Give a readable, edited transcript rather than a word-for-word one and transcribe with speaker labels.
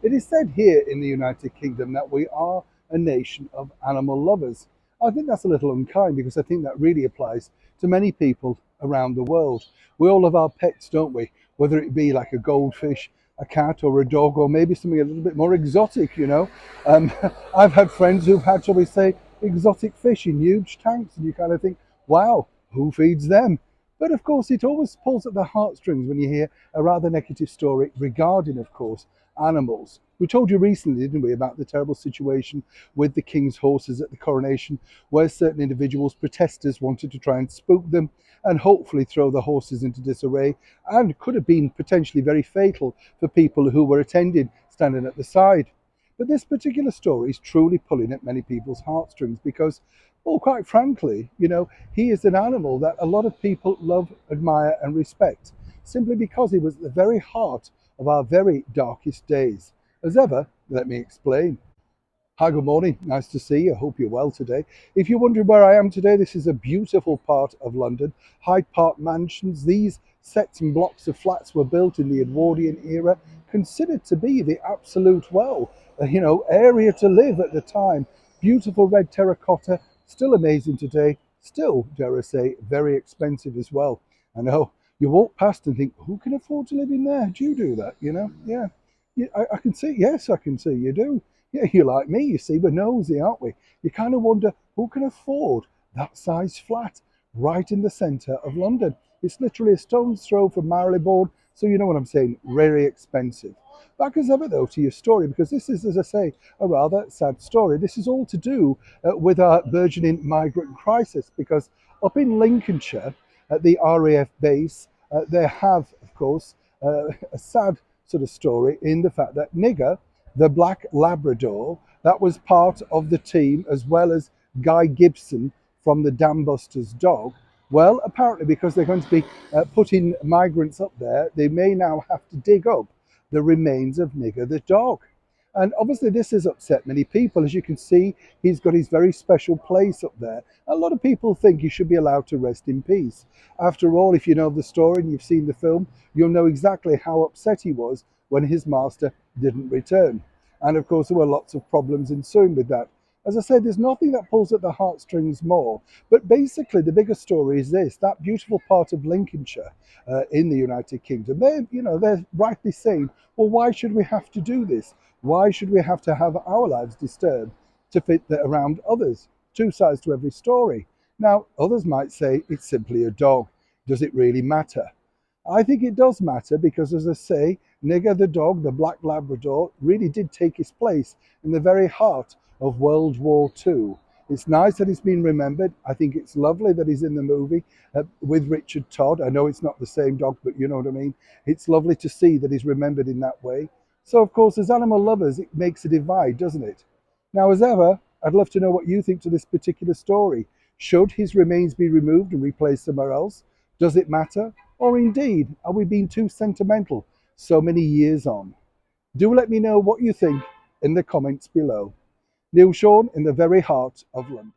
Speaker 1: It is said here in the United Kingdom that we are a nation of animal lovers. I think that's a little unkind because I think that really applies to many people around the world. We all love our pets, don't we? Whether it be like a goldfish, a cat, or a dog, or maybe something a little bit more exotic. Um, I've had friends who've had, shall we say, exotic fish in huge tanks, and you kind of think, wow, who feeds them? But of course, it always pulls at the heartstrings when you hear a rather negative story regarding, of course, animals. We told you recently, didn't we, about the terrible situation with the king's horses at the coronation, where certain individuals, protesters, wanted to try and spook them and hopefully throw the horses into disarray, and could have been potentially very fatal for people who were attending, standing at the side. But this particular story is truly pulling at many people's heartstrings because, well, quite frankly, he is an animal that a lot of people love, admire, and respect, simply because he was at the very heart of our very darkest days. As ever, let me explain. Hi, good morning. Nice to see you. Hope you're well today. If you're wondering where I am today, this is a beautiful part of London. Hyde Park Mansions. These sets and blocks of flats were built in the Edwardian era, considered to be the absolute, area to live at the time. Beautiful red terracotta, still amazing today. Still, dare I say, very expensive as well. I know you walk past and think, who can afford to live in there? Do you do that? Yeah. Yeah, I can see. Yes, I can see you do. Yeah, you're like me, you see, we're nosy, aren't we? You kind of wonder who can afford that size flat right in the centre of London. It's literally a stone's throw from Marylebone, so you know what I'm saying, very expensive. Back as ever, though, to your story, because this is, as I say, a rather sad story. This is all to do with our burgeoning migrant crisis, because up in Lincolnshire, at the RAF base, they have, of course, a sad sort of story in the fact that Nigger, the black Labrador, that was part of the team, as well as Guy Gibson from the Dam Busters dog. Well, apparently, because they're going to be putting migrants up there, they may now have to dig up the remains of Nigger the dog. And obviously, this has upset many people. As you can see, he's got his very special place up there. A lot of people think he should be allowed to rest in peace. After all, if you know the story and you've seen the film, you'll know exactly how upset he was when his master didn't return. And of course, there were lots of problems ensuing with that. As I said, there's nothing that pulls at the heartstrings more. But basically, the bigger story is this: that beautiful part of Lincolnshire in the United Kingdom. They're rightly saying, well, why should we have to do this? Why should we have to have our lives disturbed to fit around others? Two sides to every story. Now, others might say it's simply a dog. Does it really matter? I think it does matter because, as I say, Nigger the dog, the black Labrador, really did take his place in the very heart of World War II. It's nice that he's been remembered. I think it's lovely that he's in the movie with Richard Todd. I know it's not the same dog, but you know what I mean. It's lovely to see that he's remembered in that way. So, of course, as animal lovers, it makes a divide, doesn't it? Now, as ever, I'd love to know what you think to this particular story. Should his remains be removed and replaced somewhere else? Does it matter? Or indeed, are we being too sentimental so many years on? Do let me know what you think in the comments below. Neil Sean in the very heart of London.